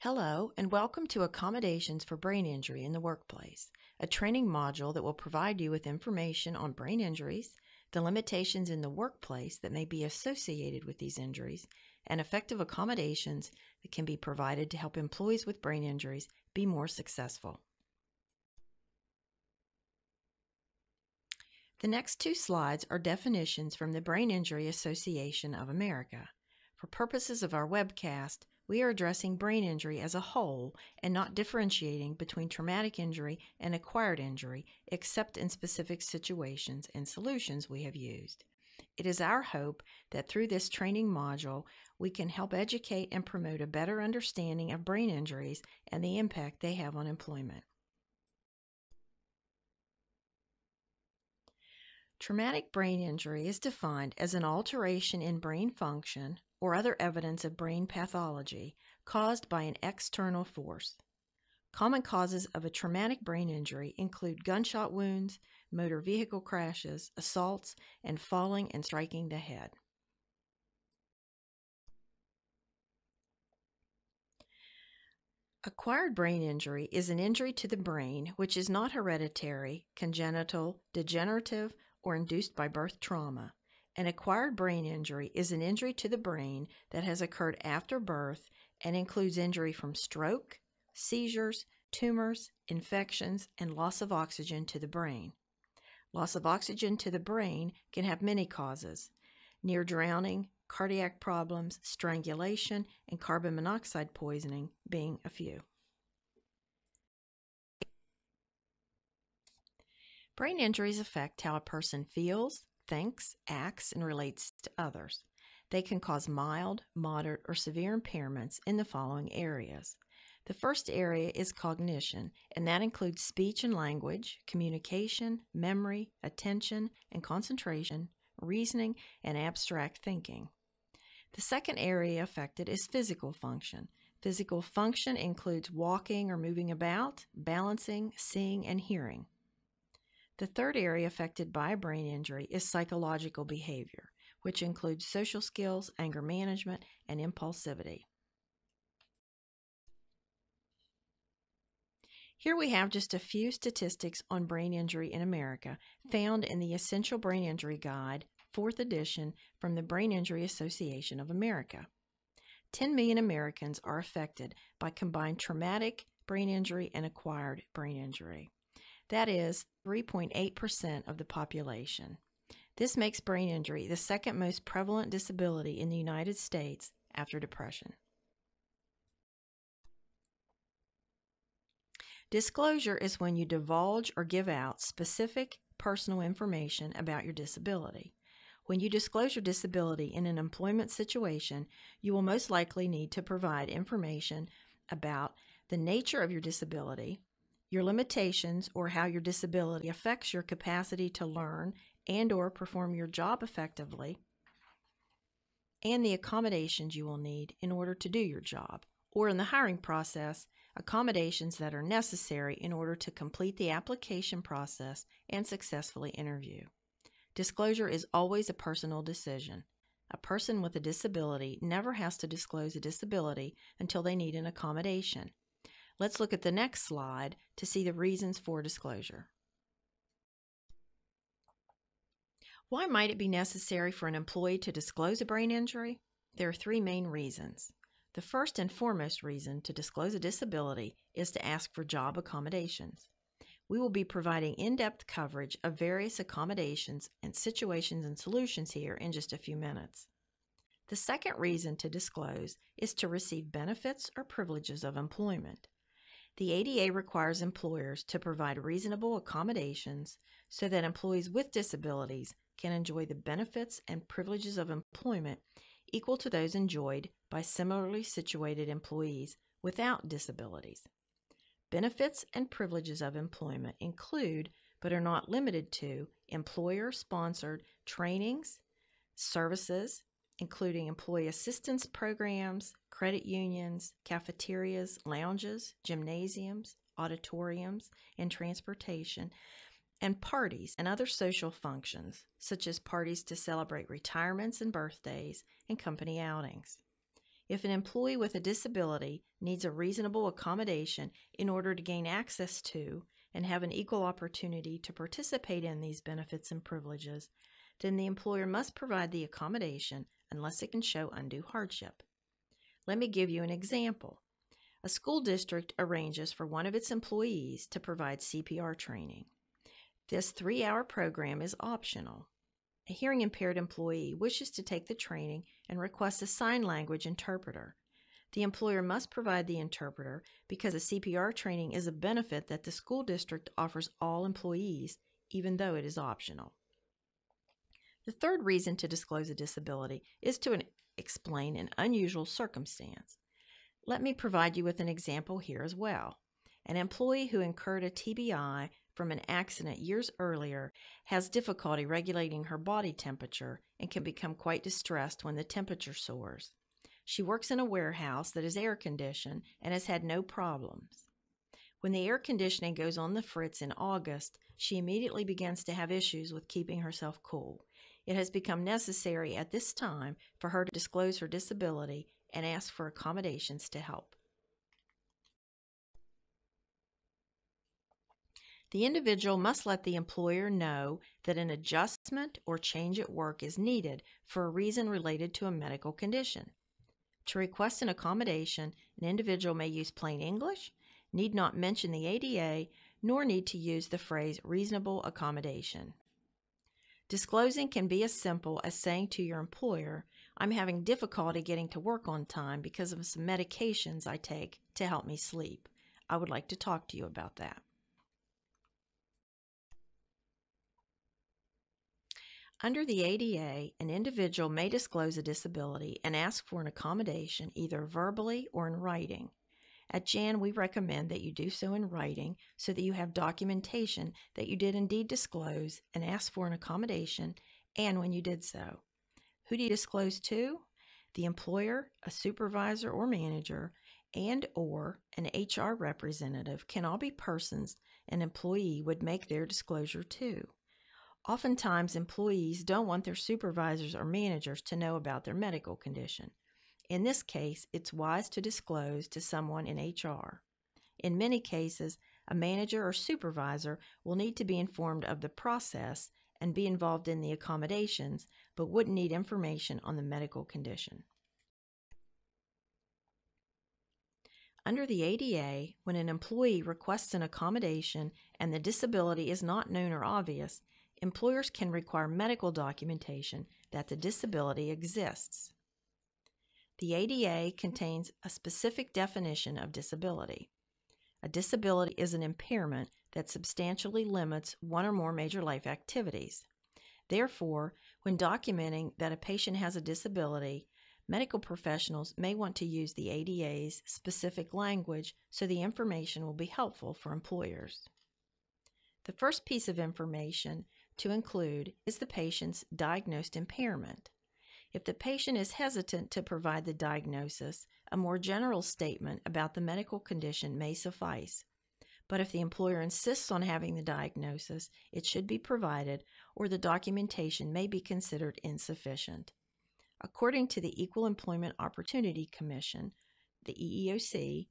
Hello, and welcome to Accommodations for Brain Injury in the Workplace, a training module that will provide you with information on brain injuries, the limitations in the workplace that may be associated with these injuries, and effective accommodations that can be provided to help employees with brain injuries be more successful. The next two slides are definitions from the Brain Injury Association of America. For purposes of our webcast, we are addressing brain injury as a whole and not differentiating between traumatic injury and acquired injury, except in specific situations and solutions we have used. It is our hope that through this training module, we can help educate and promote a better understanding of brain injuries and the impact they have on employment. Traumatic brain injury is defined as an alteration in brain function or other evidence of brain pathology caused by an external force. Common causes of a traumatic brain injury include gunshot wounds, motor vehicle crashes, assaults, and falling and striking the head. Acquired brain injury is an injury to the brain which is not hereditary, congenital, degenerative, or induced by birth trauma. An acquired brain injury is an injury to the brain that has occurred after birth and includes injury from stroke, seizures, tumors, infections, and loss of oxygen to the brain. Loss of oxygen to the brain can have many causes: near drowning, cardiac problems, strangulation, and carbon monoxide poisoning being a few. Brain injuries affect how a person feels, thinks, acts, and relates to others. They can cause mild, moderate, or severe impairments in the following areas. The first area is cognition, and that includes speech and language, communication, memory, attention and concentration, reasoning, and abstract thinking. The second area affected is physical function. Physical function includes walking or moving about, balancing, seeing, and hearing. The third area affected by a brain injury is psychological behavior, which includes social skills, anger management, and impulsivity. Here we have just a few statistics on brain injury in America found in the Essential Brain Injury Guide, 4th edition, from the Brain Injury Association of America. 10 million Americans are affected by combined traumatic brain injury and acquired brain injury. That is 3.8% of the population. This makes brain injury the second most prevalent disability in the United States after depression. Disclosure is when you divulge or give out specific personal information about your disability. When you disclose your disability in an employment situation, you will most likely need to provide information about the nature of your disability, your limitations, or how your disability affects your capacity to learn and/or perform your job effectively, and the accommodations you will need in order to do your job, or in the hiring process, accommodations that are necessary in order to complete the application process and successfully interview. Disclosure is always a personal decision. A person with a disability never has to disclose a disability until they need an accommodation. Let's look at the next slide to see the reasons for disclosure. Why might it be necessary for an employee to disclose a brain injury? There are three main reasons. The first and foremost reason to disclose a disability is to ask for job accommodations. We will be providing in-depth coverage of various accommodations and situations and solutions here in just a few minutes. The second reason to disclose is to receive benefits or privileges of employment. The ADA requires employers to provide reasonable accommodations so that employees with disabilities can enjoy the benefits and privileges of employment equal to those enjoyed by similarly situated employees without disabilities. Benefits and privileges of employment include, but are not limited to, employer-sponsored trainings, services, including employee assistance programs, credit unions, cafeterias, lounges, gymnasiums, auditoriums, and transportation, and parties and other social functions, such as parties to celebrate retirements and birthdays, and company outings. If an employee with a disability needs a reasonable accommodation in order to gain access to and have an equal opportunity to participate in these benefits and privileges, then the employer must provide the accommodation unless it can show undue hardship. Let me give you an example. A school district arranges for one of its employees to provide CPR training. This 3-hour program is optional. A hearing-impaired employee wishes to take the training and requests a sign language interpreter. The employer must provide the interpreter because the CPR training is a benefit that the school district offers all employees, even though it is optional. The third reason to disclose a disability is to explain an unusual circumstance. Let me provide you with an example here as well. An employee who incurred a TBI from an accident years earlier has difficulty regulating her body temperature and can become quite distressed when the temperature soars. She works in a warehouse that is air-conditioned and has had no problems. When the air conditioning goes on the fritz in August, she immediately begins to have issues with keeping herself cool. It has become necessary at this time for her to disclose her disability and ask for accommodations to help. The individual must let the employer know that an adjustment or change at work is needed for a reason related to a medical condition. To request an accommodation, an individual may use plain English, need not mention the ADA, nor need to use the phrase reasonable accommodation. Disclosing can be as simple as saying to your employer, "I'm having difficulty getting to work on time because of some medications I take to help me sleep. I would like to talk to you about that." Under the ADA, an individual may disclose a disability and ask for an accommodation either verbally or in writing. At JAN, we recommend that you do so in writing so that you have documentation that you did indeed disclose and ask for an accommodation and when you did so. Who do you disclose to? The employer, a supervisor or manager, and or an HR representative can all be persons an employee would make their disclosure to. Oftentimes, employees don't want their supervisors or managers to know about their medical condition. In this case, it's wise to disclose to someone in HR. In many cases, a manager or supervisor will need to be informed of the process and be involved in the accommodations, but wouldn't need information on the medical condition. Under the ADA, when an employee requests an accommodation and the disability is not known or obvious, employers can require medical documentation that the disability exists. The ADA contains a specific definition of disability. A disability is an impairment that substantially limits one or more major life activities. Therefore, when documenting that a patient has a disability, medical professionals may want to use the ADA's specific language so the information will be helpful for employers. The first piece of information to include is the patient's diagnosed impairment. If the patient is hesitant to provide the diagnosis, a more general statement about the medical condition may suffice. But if the employer insists on having the diagnosis, it should be provided, or the documentation may be considered insufficient. According to the Equal Employment Opportunity Commission, the EEOC,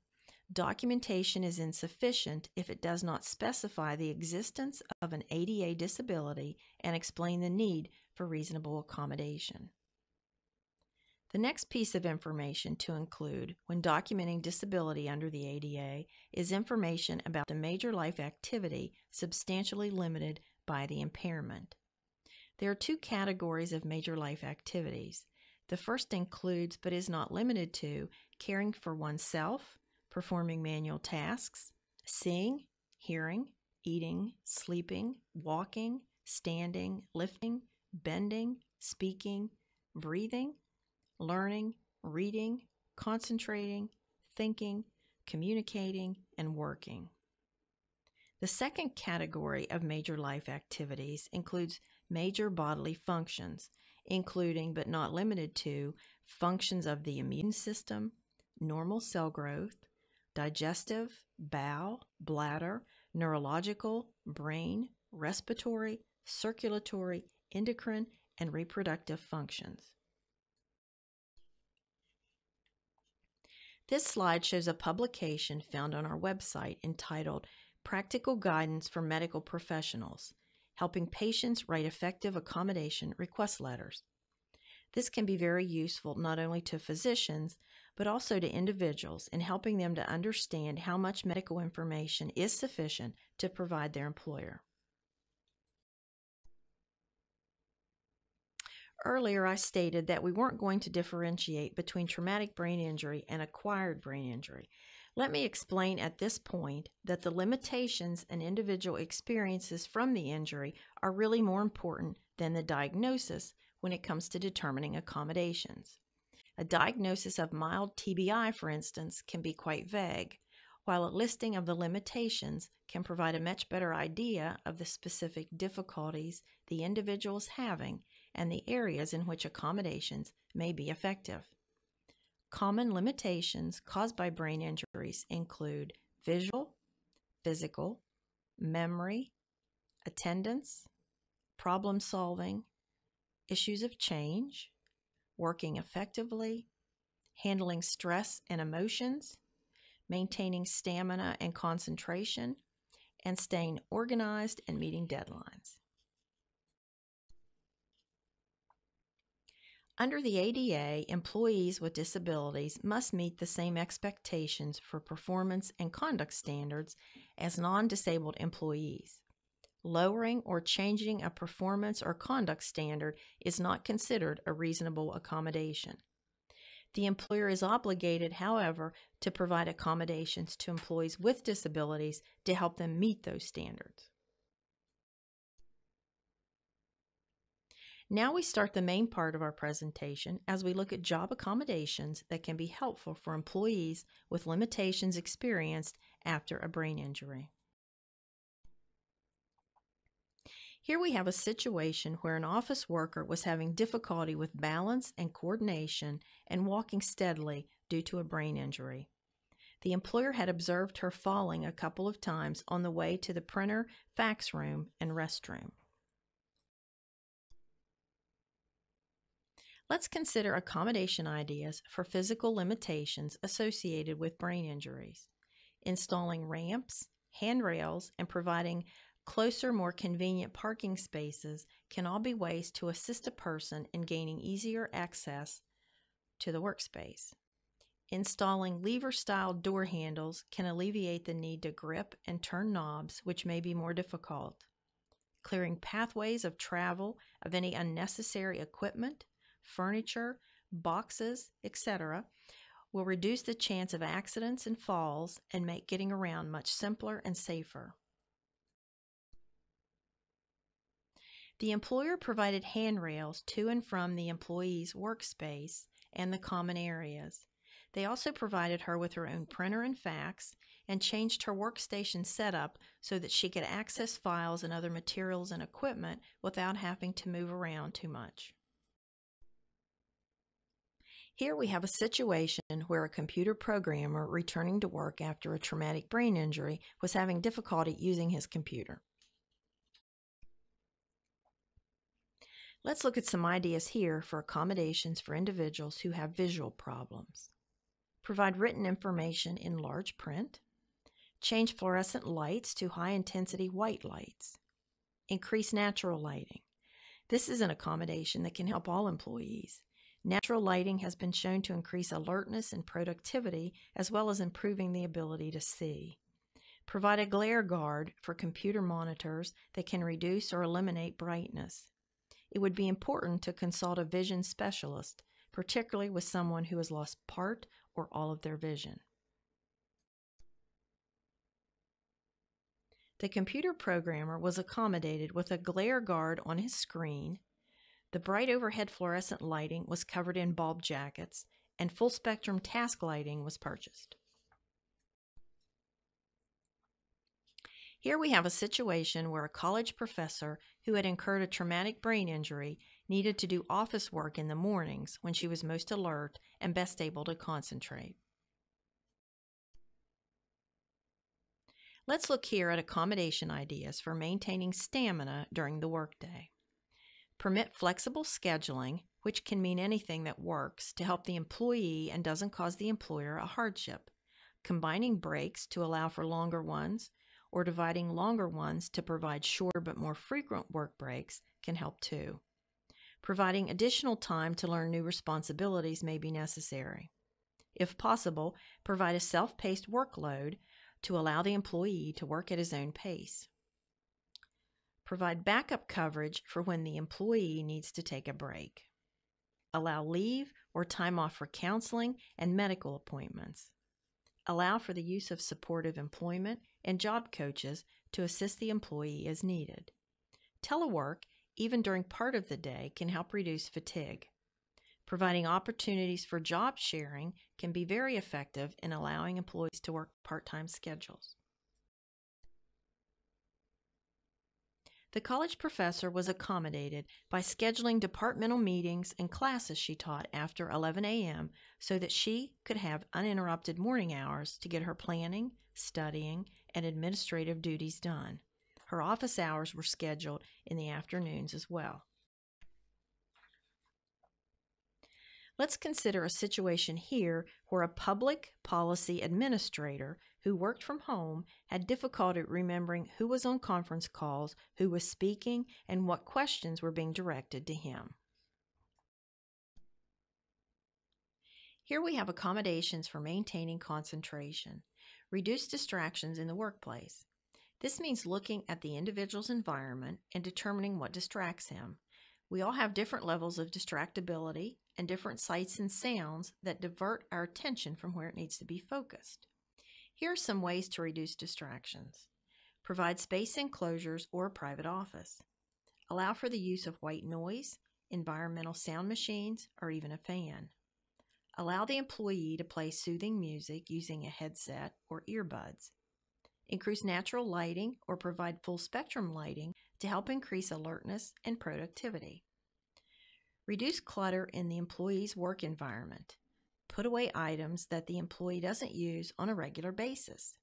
documentation is insufficient if it does not specify the existence of an ADA disability and explain the need for reasonable accommodation. The next piece of information to include when documenting disability under the ADA is information about the major life activity substantially limited by the impairment. There are two categories of major life activities. The first includes, but is not limited to, caring for oneself, performing manual tasks, seeing, hearing, eating, sleeping, walking, standing, lifting, bending, speaking, breathing, learning, reading, concentrating, thinking, communicating, and working. The second category of major life activities includes major bodily functions, including but not limited to functions of the immune system, normal cell growth, digestive, bowel, bladder, neurological, brain, respiratory, circulatory, endocrine, and reproductive functions. This slide shows a publication found on our website entitled Practical Guidance for Medical Professionals, Helping Patients Write Effective Accommodation Request Letters. This can be very useful not only to physicians, but also to individuals in helping them to understand how much medical information is sufficient to provide their employer. Earlier, I stated that we weren't going to differentiate between traumatic brain injury and acquired brain injury. Let me explain at this point that the limitations an individual experiences from the injury are really more important than the diagnosis when it comes to determining accommodations. A diagnosis of mild TBI, for instance, can be quite vague, while a listing of the limitations can provide a much better idea of the specific difficulties the individual is having and the areas in which accommodations may be effective. Common limitations caused by brain injuries include visual, physical, memory, attendance, problem solving, issues of change, working effectively, handling stress and emotions, maintaining stamina and concentration, and staying organized and meeting deadlines. Under the ADA, employees with disabilities must meet the same expectations for performance and conduct standards as non-disabled employees. Lowering or changing a performance or conduct standard is not considered a reasonable accommodation. The employer is obligated, however, to provide accommodations to employees with disabilities to help them meet those standards. Now we start the main part of our presentation as we look at job accommodations that can be helpful for employees with limitations experienced after a brain injury. Here we have a situation where an office worker was having difficulty with balance and coordination and walking steadily due to a brain injury. The employer had observed her falling a couple of times on the way to the printer, fax room, and restroom. Let's consider accommodation ideas for physical limitations associated with brain injuries. Installing ramps, handrails, and providing closer, more convenient parking spaces can all be ways to assist a person in gaining easier access to the workspace. Installing lever-style door handles can alleviate the need to grip and turn knobs, which may be more difficult. Clearing pathways of travel of any unnecessary equipment, furniture, boxes, etc., will reduce the chance of accidents and falls and make getting around much simpler and safer. The employer provided handrails to and from the employee's workspace and the common areas. They also provided her with her own printer and fax and changed her workstation setup so that she could access files and other materials and equipment without having to move around too much. Here we have a situation where a computer programmer returning to work after a traumatic brain injury was having difficulty using his computer. Let's look at some ideas here for accommodations for individuals who have visual problems. Provide written information in large print. Change fluorescent lights to high-intensity white lights. Increase natural lighting. This is an accommodation that can help all employees. Natural lighting has been shown to increase alertness and productivity as well as improving the ability to see. Provide a glare guard for computer monitors that can reduce or eliminate brightness. It would be important to consult a vision specialist, particularly with someone who has lost part or all of their vision. The computer programmer was accommodated with a glare guard on his screen. The bright overhead fluorescent lighting was covered in bulb jackets, and full-spectrum task lighting was purchased. Here we have a situation where a college professor who had incurred a traumatic brain injury needed to do office work in the mornings when she was most alert and best able to concentrate. Let's look here at accommodation ideas for maintaining stamina during the workday. Permit flexible scheduling which can mean anything that works to help the employee and doesn't cause the employer a hardship. Combining breaks to allow for longer ones, or dividing longer ones to provide shorter but more frequent work breaks can help too. Providing additional time to learn new responsibilities may be necessary. If possible, provide a self-paced workload to allow the employee to work at his own pace. Provide backup coverage for when the employee needs to take a break. Allow leave or time off for counseling and medical appointments. Allow for the use of supportive employment and job coaches to assist the employee as needed. Telework, even during part of the day, can help reduce fatigue. Providing opportunities for job sharing can be very effective in allowing employees to work part-time schedules. The college professor was accommodated by scheduling departmental meetings and classes she taught after 11 a.m. so that she could have uninterrupted morning hours to get her planning, studying, and administrative duties done. Her office hours were scheduled in the afternoons as well. Let's consider a situation here where a public policy administrator who worked from home had difficulty remembering who was on conference calls, who was speaking, and what questions were being directed to him. Here we have accommodations for maintaining concentration. Reduce distractions in the workplace. This means looking at the individual's environment and determining what distracts him. We all have different levels of distractibility and different sights and sounds that divert our attention from where it needs to be focused. Here are some ways to reduce distractions. Provide space enclosures or a private office. Allow for the use of white noise, environmental sound machines, or even a fan. Allow the employee to play soothing music using a headset or earbuds. Increase natural lighting or provide full spectrum lighting to help increase alertness and productivity. Reduce clutter in the employee's work environment. Put away items that the employee doesn't use on a regular basis.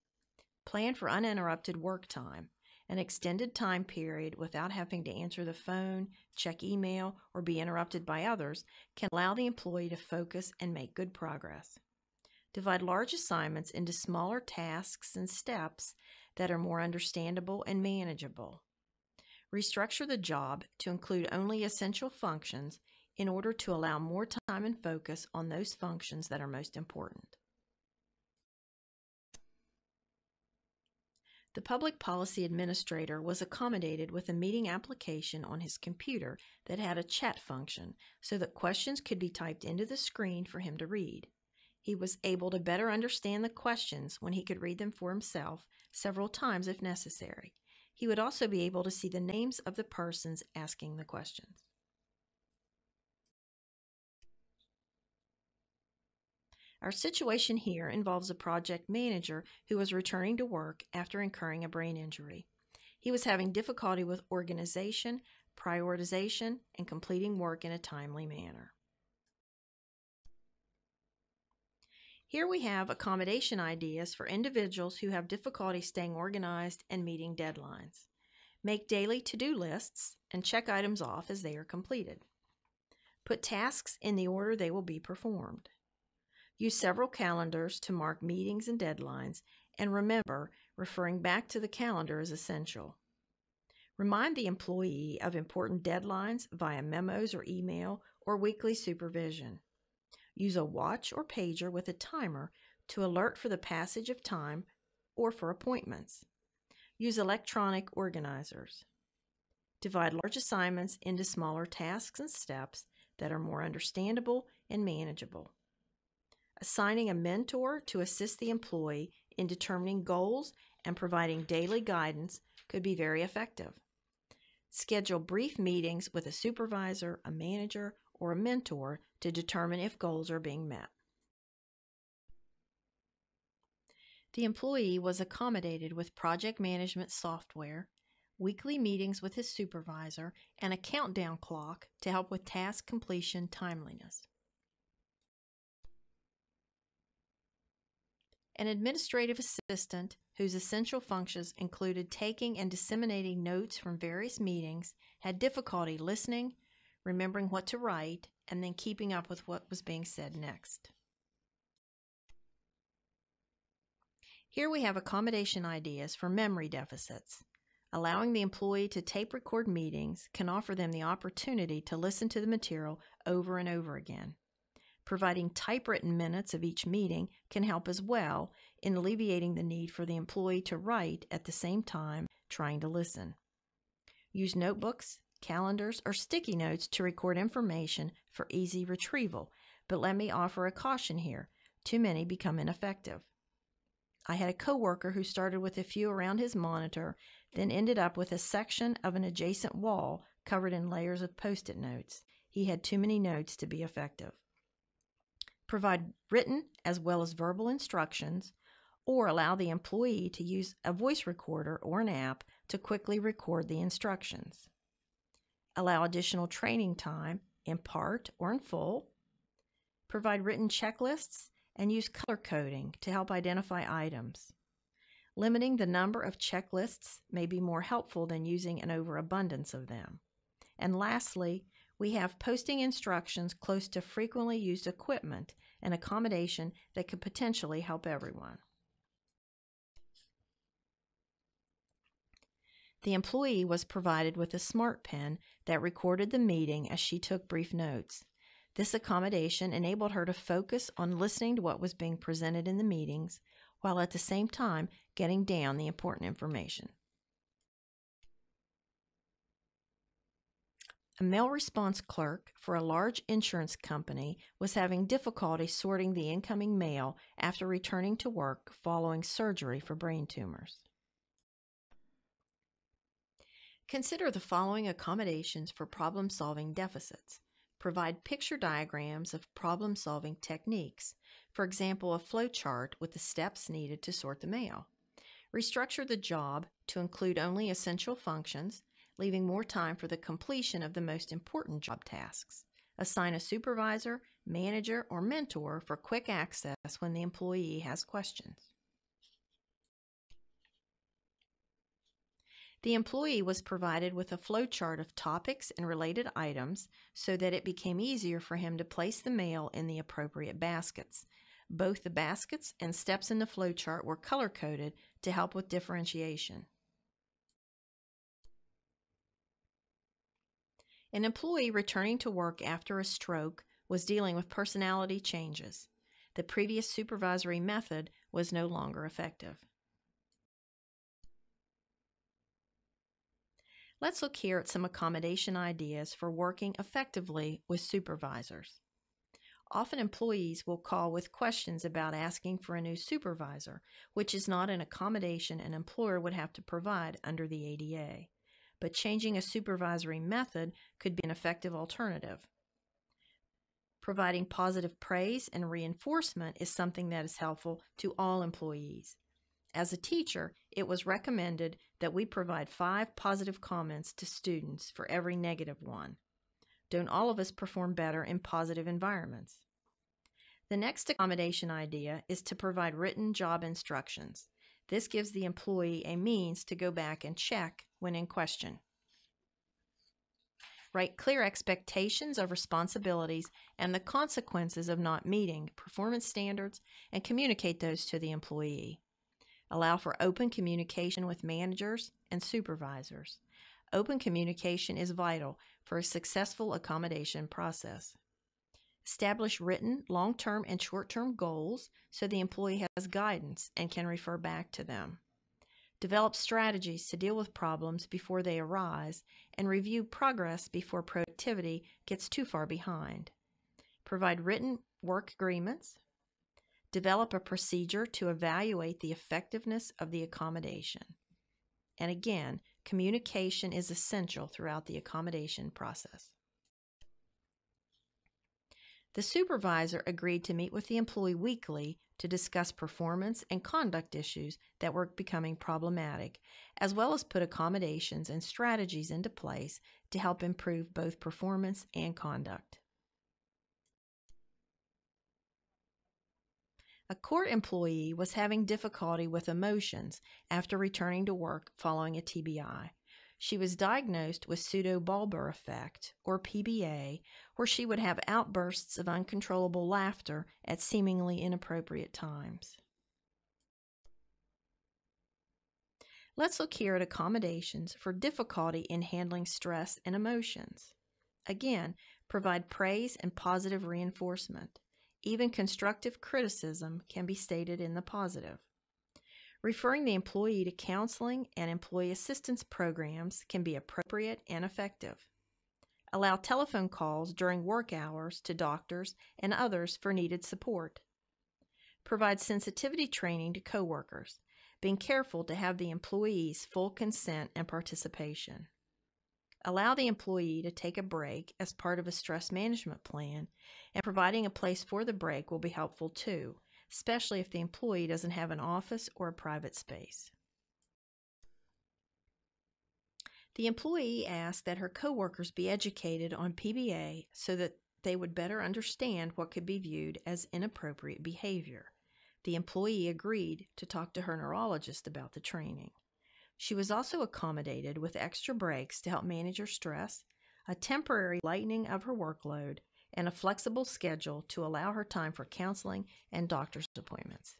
Plan for uninterrupted work time. An extended time period without having to answer the phone, check email, or be interrupted by others can allow the employee to focus and make good progress. Divide large assignments into smaller tasks and steps that are more understandable and manageable. Restructure the job to include only essential functions in order to allow more time and focus on those functions that are most important. The public policy administrator was accommodated with a meeting application on his computer that had a chat function so that questions could be typed into the screen for him to read. He was able to better understand the questions when he could read them for himself several times if necessary. He would also be able to see the names of the persons asking the questions. Our situation here involves a project manager who was returning to work after incurring a brain injury. He was having difficulty with organization, prioritization, and completing work in a timely manner. Here we have accommodation ideas for individuals who have difficulty staying organized and meeting deadlines. Make daily to-do lists and check items off as they are completed. Put tasks in the order they will be performed. Use several calendars to mark meetings and deadlines, and remember, referring back to the calendar is essential. Remind the employee of important deadlines via memos or email or weekly supervision. Use a watch or pager with a timer to alert for the passage of time or for appointments. Use electronic organizers. Divide large assignments into smaller tasks and steps that are more understandable and manageable. Assigning a mentor to assist the employee in determining goals and providing daily guidance could be very effective. Schedule brief meetings with a supervisor, a manager, or a mentor to determine if goals are being met. The employee was accommodated with project management software, weekly meetings with his supervisor, and a countdown clock to help with task completion timeliness. An administrative assistant whose essential functions included taking and disseminating notes from various meetings had difficulty listening, remembering what to write, and then keeping up with what was being said next. Here we have accommodation ideas for memory deficits. Allowing the employee to tape record meetings can offer them the opportunity to listen to the material over and over again. Providing typewritten minutes of each meeting can help as well in alleviating the need for the employee to write at the same time trying to listen. Use notebooks, calendars, or sticky notes to record information for easy retrieval, but let me offer a caution here. Too many become ineffective. I had a coworker who started with a few around his monitor, then ended up with a section of an adjacent wall covered in layers of Post-it notes. He had too many notes to be effective. Provide written as well as verbal instructions, or allow the employee to use a voice recorder or an app to quickly record the instructions. Allow additional training time, in part or in full. Provide written checklists and use color coding to help identify items. Limiting the number of checklists may be more helpful than using an overabundance of them. And lastly, we have posting instructions close to frequently used equipment, an accommodation that could potentially help everyone. The employee was provided with a smart pen that recorded the meeting as she took brief notes. This accommodation enabled her to focus on listening to what was being presented in the meetings, while at the same time getting down the important information. A mail response clerk for a large insurance company was having difficulty sorting the incoming mail after returning to work following surgery for brain tumors. Consider the following accommodations for problem-solving deficits. Provide picture diagrams of problem-solving techniques, for example, a flow chart with the steps needed to sort the mail. Restructure the job to include only essential functions, leaving more time for the completion of the most important job tasks. Assign a supervisor, manager, or mentor for quick access when the employee has questions. The employee was provided with a flowchart of topics and related items so that it became easier for him to place the mail in the appropriate baskets. Both the baskets and steps in the flowchart were color-coded to help with differentiation. An employee returning to work after a stroke was dealing with personality changes. The previous supervisory method was no longer effective. Let's look here at some accommodation ideas for working effectively with supervisors. Often employees will call with questions about asking for a new supervisor, which is not an accommodation an employer would have to provide under the ADA. But changing a supervisory method could be an effective alternative. Providing positive praise and reinforcement is something that is helpful to all employees. As a teacher, it was recommended that we provide 5 positive comments to students for every negative one. Don't all of us perform better in positive environments? The next accommodation idea is to provide written job instructions. This gives the employee a means to go back and check when in question. Write clear expectations of responsibilities and the consequences of not meeting performance standards and communicate those to the employee. Allow for open communication with managers and supervisors. Open communication is vital for a successful accommodation process. Establish written long-term and short-term goals so the employee has guidance and can refer back to them. Develop strategies to deal with problems before they arise and review progress before productivity gets too far behind. Provide written work agreements. Develop a procedure to evaluate the effectiveness of the accommodation. And again, communication is essential throughout the accommodation process. The supervisor agreed to meet with the employee weekly to discuss performance and conduct issues that were becoming problematic, as well as put accommodations and strategies into place to help improve both performance and conduct. A court employee was having difficulty with emotions after returning to work following a TBI. She was diagnosed with pseudobulbar effect, or PBA, where she would have outbursts of uncontrollable laughter at seemingly inappropriate times. Let's look here at accommodations for difficulty in handling stress and emotions. Again, provide praise and positive reinforcement. Even constructive criticism can be stated in the positive. Referring the employee to counseling and employee assistance programs can be appropriate and effective. Allow telephone calls during work hours to doctors and others for needed support. Provide sensitivity training to coworkers, being careful to have the employee's full consent and participation. Allow the employee to take a break as part of a stress management plan, and providing a place for the break will be helpful too, especially if the employee doesn't have an office or a private space. The employee asked that her coworkers be educated on PBA so that they would better understand what could be viewed as inappropriate behavior. The employee agreed to talk to her neurologist about the training. She was also accommodated with extra breaks to help manage her stress, a temporary lightening of her workload, and a flexible schedule to allow her time for counseling and doctor's appointments.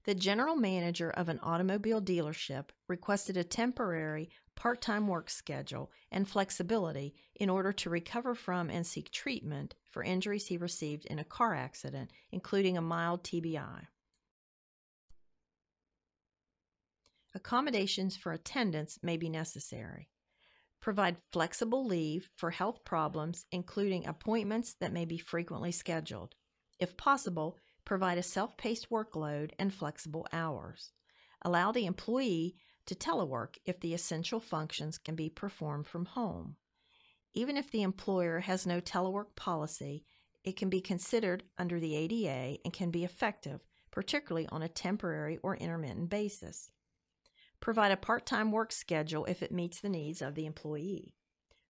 The general manager of an automobile dealership requested a temporary part-time work schedule and flexibility in order to recover from and seek treatment for injuries he received in a car accident, including a mild TBI. Accommodations for attendance may be necessary. Provide flexible leave for health problems, including appointments that may be frequently scheduled. If possible, provide a self-paced workload and flexible hours. Allow the employee to telework if the essential functions can be performed from home. Even if the employer has no telework policy, it can be considered under the ADA and can be effective, particularly on a temporary or intermittent basis. Provide a part-time work schedule if it meets the needs of the employee.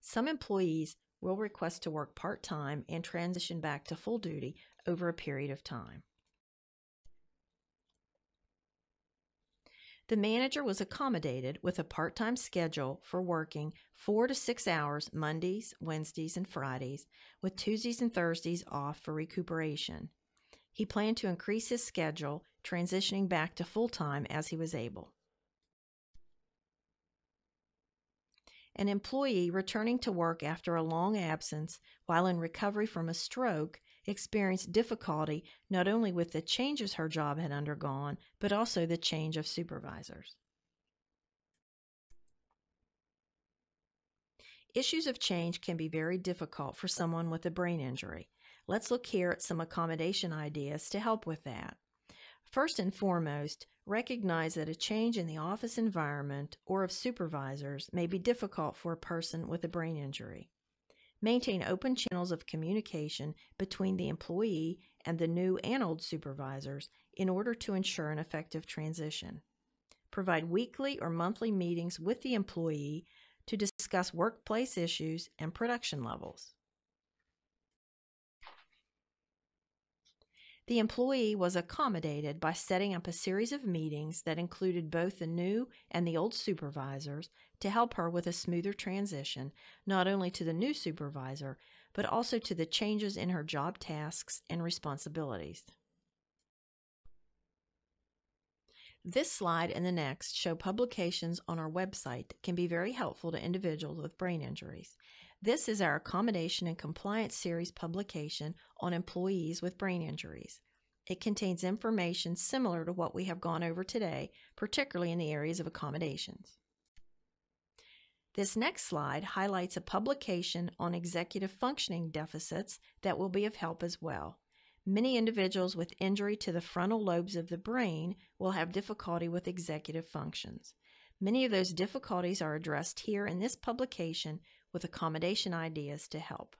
Some employees will request to work part-time and transition back to full duty over a period of time. The manager was accommodated with a part-time schedule for working 4 to 6 hours Mondays, Wednesdays, and Fridays, with Tuesdays and Thursdays off for recuperation. He planned to increase his schedule, transitioning back to full-time as he was able. An employee returning to work after a long absence while in recovery from a stroke experienced difficulty not only with the changes her job had undergone, but also the change of supervisors. Issues of change can be very difficult for someone with a brain injury. Let's look here at some accommodation ideas to help with that. First and foremost, recognize that a change in the office environment or of supervisors may be difficult for a person with a brain injury. Maintain open channels of communication between the employee and the new and old supervisors in order to ensure an effective transition. Provide weekly or monthly meetings with the employee to discuss workplace issues and production levels. The employee was accommodated by setting up a series of meetings that included both the new and the old supervisors to help her with a smoother transition, not only to the new supervisor, but also to the changes in her job tasks and responsibilities. This slide and the next show publications on our website that can be very helpful to individuals with brain injuries. This is our Accommodation and Compliance Series publication on employees with brain injuries. It contains information similar to what we have gone over today, particularly in the areas of accommodations. This next slide highlights a publication on executive functioning deficits that will be of help as well. Many individuals with injury to the frontal lobes of the brain will have difficulty with executive functions. Many of those difficulties are addressed here in this publication with accommodation ideas to help.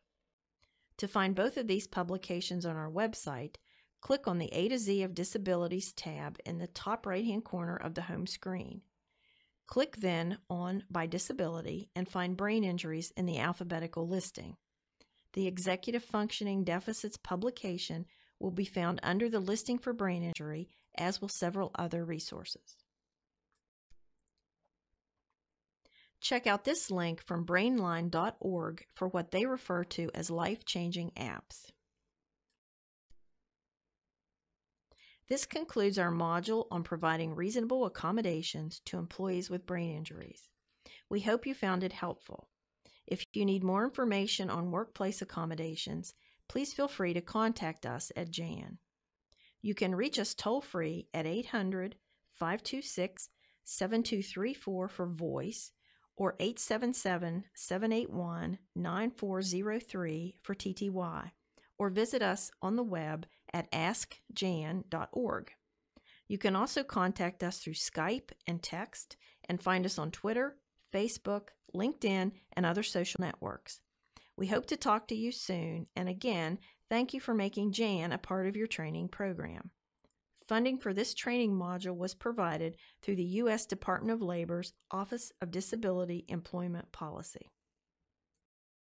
To find both of these publications on our website, click on the A to Z of Disabilities tab in the top right-hand corner of the home screen. Click then on By Disability and find brain injuries in the alphabetical listing. The Executive Functioning Deficits publication will be found under the listing for brain injury as will several other resources. Check out this link from brainline.org for what they refer to as life-changing apps. This concludes our module on providing reasonable accommodations to employees with brain injuries. We hope you found it helpful. If you need more information on workplace accommodations, please feel free to contact us at JAN. You can reach us toll-free at 800-526-7234 for voice or 877-781-9403 for TTY, or visit us on the web at askjan.org. You can also contact us through Skype and text and find us on Twitter, Facebook, LinkedIn, and other social networks. We hope to talk to you soon, and again, thank you for making JAN a part of your training program. Funding for this training module was provided through the U.S. Department of Labor's Office of Disability Employment Policy.